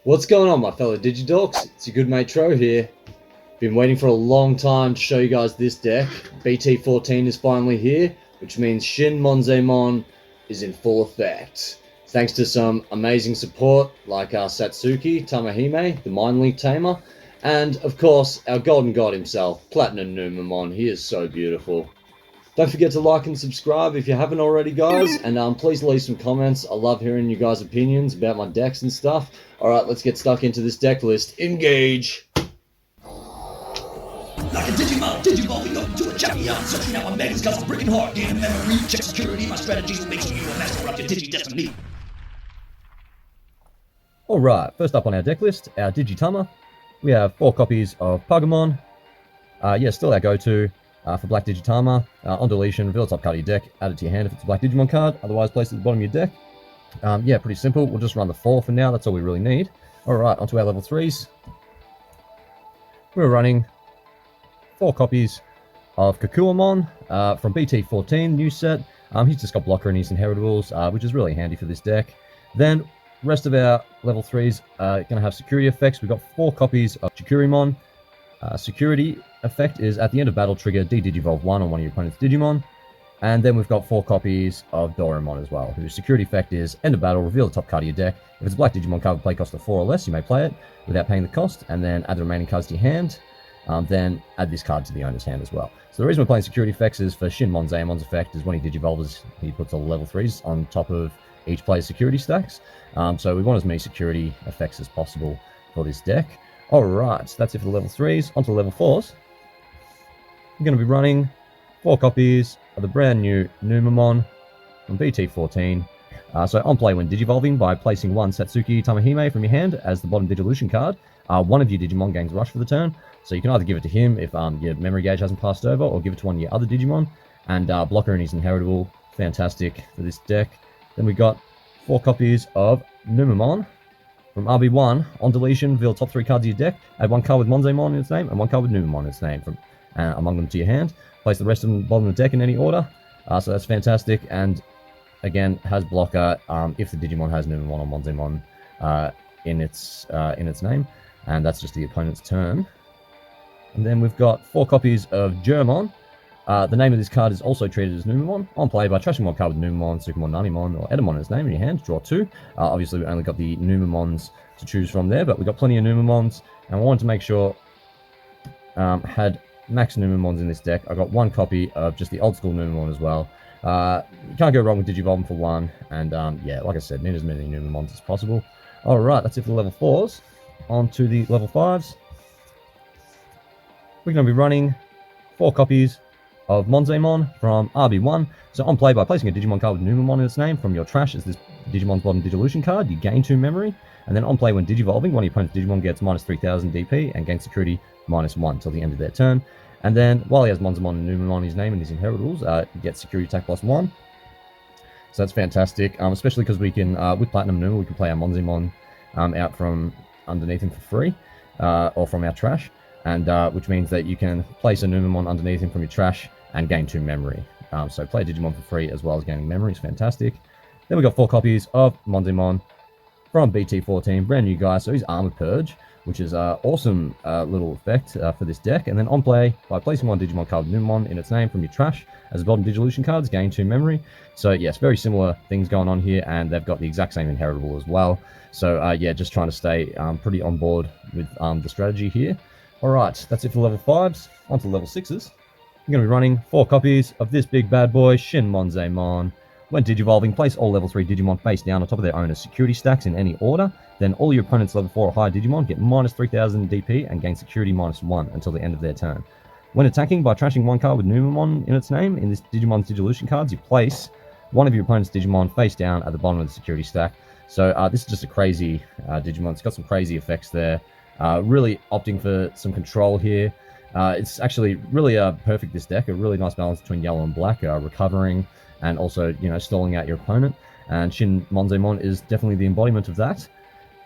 What's going on, my fellow Digidorks? It's your good mate Tro here. Been waiting for a long time to show you guys this deck. BT-14 is finally here, which means ShinMonzaemon is in full effect. Thanks to some amazing support like Satsuki Tamahime, the Mind Link Tamer, and of course our golden god himself, Platinum Numemon. He is so beautiful. Don't forget to like and subscribe if you haven't already, guys, and please leave some comments. I love hearing you guys' opinions about my decks and stuff. Alright, let's get stuck into this deck list. Engage! Like a Digimon, Digivolving up to a champion. Searching out my megas cause I'm breaking hard. Gain memory, check security. My strategies will make you a master of your Digi-Destiny. Alright, first up on our deck list, our Digitama. We have 4 copies of Pugmon. Still our go-to for Black Digitama. On deletion, reveal the top card of your deck, add it to your hand if it's a Black Digimon card, otherwise place it at the bottom of your deck. Pretty simple. We'll just run the 4 for now, that's all we really need. Alright, onto our level 3s. We're running 4 copies of Kakuamon from BT-14, new set. He's just got blocker and his inheritables, which is really handy for this deck. Then, rest of our level 3s are going to have security effects. We've got 4 copies of Chikurimon. Security effect is at the end of battle, trigger D-Digivolve 1 on one of your opponent's Digimon. And then we've got 4 copies of Doraemon as well, whose security effect is end of battle, reveal the top card of your deck. If it's a Black Digimon card with play cost of 4 or less, you may play it without paying the cost, and then add the remaining cards to your hand. Then add this card to the owner's hand as well. So the reason we're playing security effects is for ShinMonzaemon's effect is when he Digivolves, he puts all the level 3s on top of each player's security stacks. So we want as many security effects as possible for this deck. Alright, so that's it for the level 3s. On to the level 4s. We're going to be running 4 copies of the brand new Numemon from BT-14. So on play when Digivolving, by placing 1 Satsuki Tamahime from your hand as the bottom Digivolution card, one of your Digimon gains Rush for the turn. So you can either give it to him if your memory gauge hasn't passed over, or give it to one of your other Digimon. And blocker and his inheritable, fantastic for this deck. Then we got 4 copies of Numemon from RB1. On deletion, reveal top 3 cards of your deck. Add 1 card with Monzaemon in its name, and 1 card with Numemon in its name from among them to your hand. Place the rest of them at the bottom of the deck in any order. So that's fantastic, and again, has blocker if the Digimon has Numemon or Monzaemon in its name, and that's just the opponent's turn. And then we've got 4 copies of Germon. The name of this card is also treated as Numemon. On play, by trashing 1 card with Numemon, Sukamon, Nanimon, or Edamon in its name in your hand, draw 2. Obviously, we only got the Numemons to choose from there, but we've got plenty of Numemons, and we wanted to make sure had max Numemons in this deck. I got 1 copy of just the old school Numemon as well. You can't go wrong with Digivolving for 1, and like I said, need as many Numemons as possible. Alright, that's it for the level 4s. On to the level 5s. We're going to be running 4 copies of Monzaemon from RB1. So on play, by placing a Digimon card with Numemon in its name from your trash as this Digimon's bottom Digivolution card, you gain 2 memory. And then on play, when Digivolving, one of your opponent's Digimon gets minus 3000 DP and gains security minus 1 till the end of their turn. And then while he has Monzaemon and Numemon in his name and his inheritables, he gets security attack plus 1. So that's fantastic, especially because we can, with Platinum Numemon, we can play our Monzaemon out from underneath him for free, or from our trash. And which means that you can place a Numemon underneath him from your trash and gain 2 memory. So play a Digimon for free as well as gaining memory is fantastic. Then we got 4 copies of Monzaemon from BT-14, brand new guy. So he's Armor Purge, which is an awesome little effect for this deck. And then on play, by placing 1 Digimon card with Numemon in its name from your trash as a bottom Digivolution cards, gain 2 memory. So yes, very similar things going on here, and they've got the exact same inheritable as well. So just trying to stay pretty on board with the strategy here. Alright, that's it for level 5s. On to level 6s. You're going to be running 4 copies of this big bad boy, ShinMonzaemon. When Digivolving, place all level 3 Digimon face down on top of their owner's security stacks in any order. Then all your opponent's level 4 or higher Digimon get minus 3000 DP and gain security minus 1 until the end of their turn. When attacking, by trashing 1 card with Numemon in its name in this Digimon's Digivolution cards, you place one of your opponent's Digimon face down at the bottom of the security stack. So this is just a crazy Digimon. It's got some crazy effects there. Really opting for some control here. It's actually really perfect, this deck. A really nice balance between yellow and black, recovering and also, stalling out your opponent. And ShinMonzaemon is definitely the embodiment of that.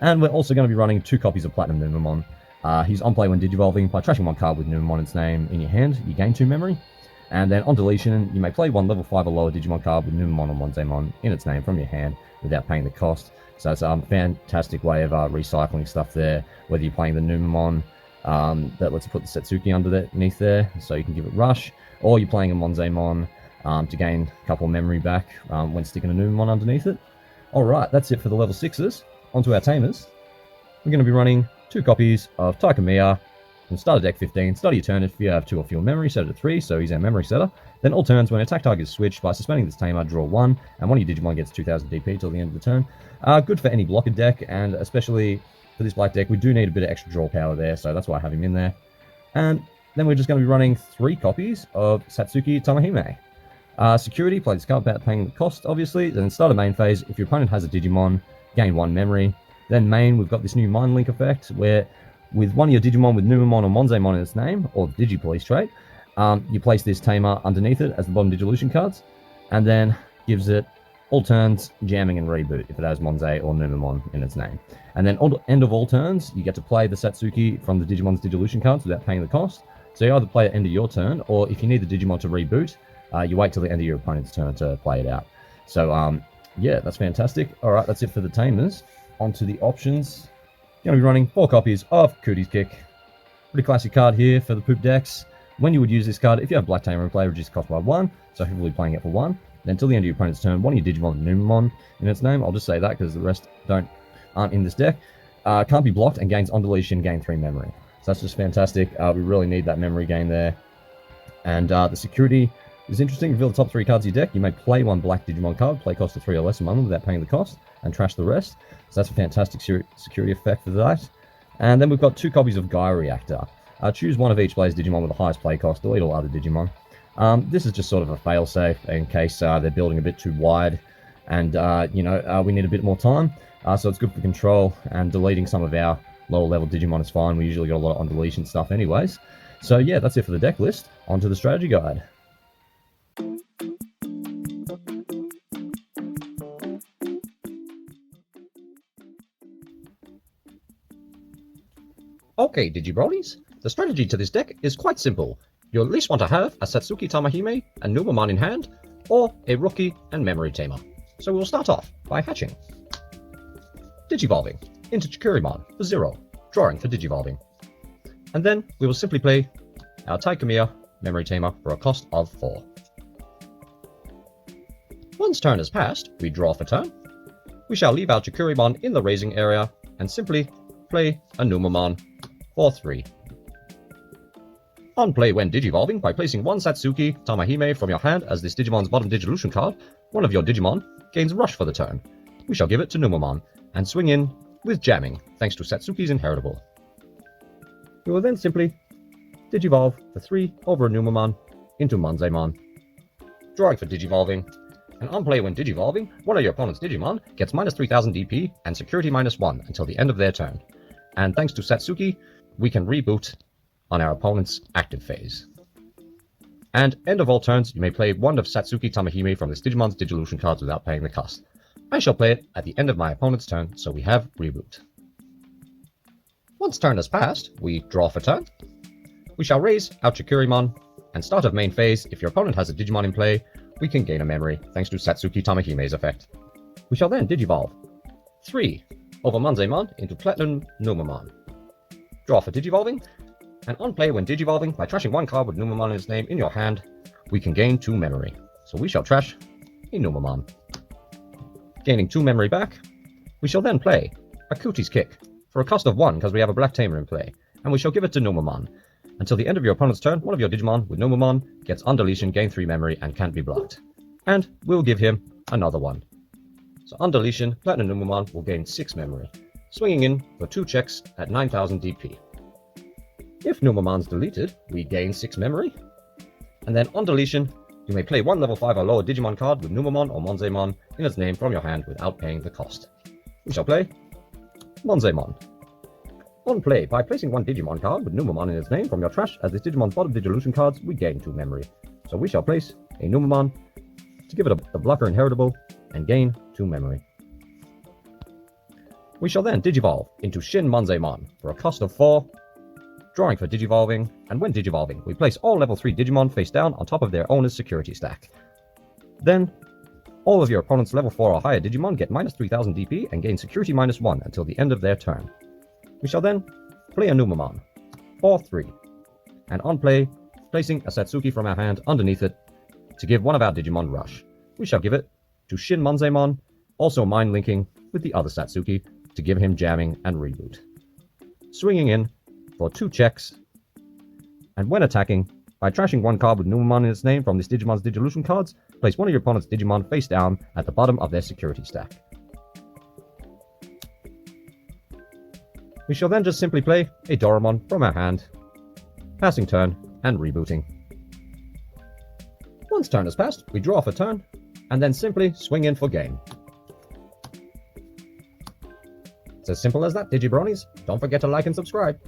And we're also going to be running 2 copies of Platinum Numemon. He's on play when Digivolving. By trashing 1 card with Numemon in its name in your hand, you gain 2 memory. And then on deletion, you may play 1 level 5 or lower Digimon card with Numemon or Monzaemon in its name from your hand without paying the cost. So that's a fantastic way of recycling stuff there, whether you're playing the Numemon that lets you put the Satsuki underneath there so you can give it rush, or you're playing a Monzaemon to gain a couple of memory back when sticking a Numemon underneath it. Alright, that's it for the level 6s. Onto our Tamers. We're going to be running 2 copies of Taikamiya from starter deck 15. Start of your turn if you have 2 or fewer memory, set it to 3, so he's our memory setter. Then all turns when an attack target is switched, by suspending this Tamer, draw 1, and one of your Digimon gets 2000 DP till the end of the turn. Good for any blocker deck, and especially for this black deck, we do need a bit of extra draw power there, so that's why I have him in there. And then we're just going to be running 3 copies of Satsuki Tamahime. Security, play this card without paying the cost, obviously. Then start a main phase, if your opponent has a Digimon, gain 1 memory. Then main, we've got this new Mind Link effect, where with one of your Digimon with Numemon or Monzaemon in its name, or the Digi-Police trait, you place this Tamer underneath it as the bottom Digivolution cards, and then gives it all turns, jamming and reboot if it has Monzae or Numemon in its name. And then end of all turns, you get to play the Satsuki from the Digimon's Digivolution cards without paying the cost. So you either play at the end of your turn, or if you need the Digimon to reboot, you wait till the end of your opponent's turn to play it out. So, yeah, that's fantastic. Alright, that's it for the Tamers. Onto the options. Going to be running 4 copies of Cooties Kick. Pretty classic card here for the poop decks. When you would use this card, if you have Black Tamer in play, reduce the cost by 1, so hopefully playing it for 1. Then until the end of your opponent's turn, one of your Digimon with Numemon in its name. I'll just say that because the rest aren't in this deck. Can't be blocked and gains on deletion, gain 3 memory. So that's just fantastic. We really need that memory gain there. And the security is interesting. Reveal the top 3 cards of your deck. You may play 1 black Digimon card, play cost of 3 or less among them without paying the cost, and trash the rest. So that's a fantastic security effect for that. And then we've got 2 copies of Gaia Reactor. Choose one of each player's Digimon with the highest play cost, delete all other Digimon. This is just sort of a failsafe in case they're building a bit too wide and, we need a bit more time. So it's good for control, and deleting some of our lower level Digimon is fine. We usually got a lot of on deletion stuff anyways. So yeah, that's it for the deck list. On to the strategy guide. Okay, Digibronies, the strategy to this deck is quite simple. You'll at least want to have a Satsuki Tamahime and Numemon in hand, or a Rookie and Memory Tamer. So we'll start off by hatching. Digivolving into Chikurimon for 0, drawing for Digivolving. And then we will simply play our Taikamiya Memory Tamer for a cost of 4. Once turn has passed, we draw for turn. We shall leave our Chikurimon in the raising area and simply play a Numemon for 3. On play when Digivolving, by placing 1 Satsuki Tamahime from your hand as this Digimon's bottom Digivolution card, one of your Digimon gains Rush for the turn. We shall give it to Numemon, and swing in with Jamming, thanks to Satsuki's Inheritable. We will then simply Digivolve for 3 over a Numemon into Monzaemon, drawing for Digivolving, and on play when Digivolving, one of your opponent's Digimon gets minus 3000 DP and Security minus 1 until the end of their turn. And thanks to Satsuki, we can reboot on our opponent's active phase. And end of all turns, you may play 1 of Satsuki Tamahime from this Digimon's Digivolution cards without paying the cost. I shall play it at the end of my opponent's turn, so we have reboot. Once turn has passed, we draw for turn. We shall raise our Chikurimon, and start of main phase, if your opponent has a Digimon in play, we can gain a memory, thanks to Satsuki Tamahime's effect. We shall then Digivolve 3 over Monzaemon into Platinum Numemon. Draw for Digivolving, and on play when Digivolving, by trashing 1 card with Numemon in its name in your hand, we can gain 2 memory. So we shall trash a Numemon. Gaining 2 memory back, we shall then play a Cooties Kick for a cost of 1 because we have a Black Tamer in play, and we shall give it to Numemon. Until the end of your opponent's turn, one of your Digimon with Numemon gets on deletion, gain 3 memory, and can't be blocked. And we'll give him another one. So on deletion, Platinum Numemon will gain 6 memory, swinging in for 2 checks at 9000 DP. If Numemon's deleted, we gain 6 memory. And then on deletion, you may play 1 level 5 or lower Digimon card with Numemon or Monzaemon in its name from your hand without paying the cost. We shall play Monzaemon. On play, by placing 1 Digimon card with Numemon in its name from your trash as this Digimon's bottom Digivolution cards, we gain 2 memory. So we shall place a Numemon to give it a blocker inheritable and gain 2 memory. We shall then Digivolve into ShinMonzaemon for a cost of 4, drawing for Digivolving, and when Digivolving, we place all level 3 Digimon face down on top of their owner's security stack. Then, All of your opponent's level 4 or higher Digimon get minus 3000 DP and gain security minus 1 until the end of their turn. We shall then play a Numemon, or 3, and on play, placing a Satsuki from our hand underneath it to give one of our Digimon rush. We shall give it to ShinMonzaemon, also mind linking with the other Satsuki to give him jamming and reboot. Swinging in for 2 checks, and when attacking, by trashing one card with Numemon in its name from this Digimon's Digivolution cards, place one of your opponent's Digimon face down at the bottom of their security stack. We shall then just simply play a Doraemon from our hand, passing turn and rebooting. Once turn has passed, we draw off a turn, and then simply swing in for game. It's as simple as that, Digibronies. Don't forget to like and subscribe.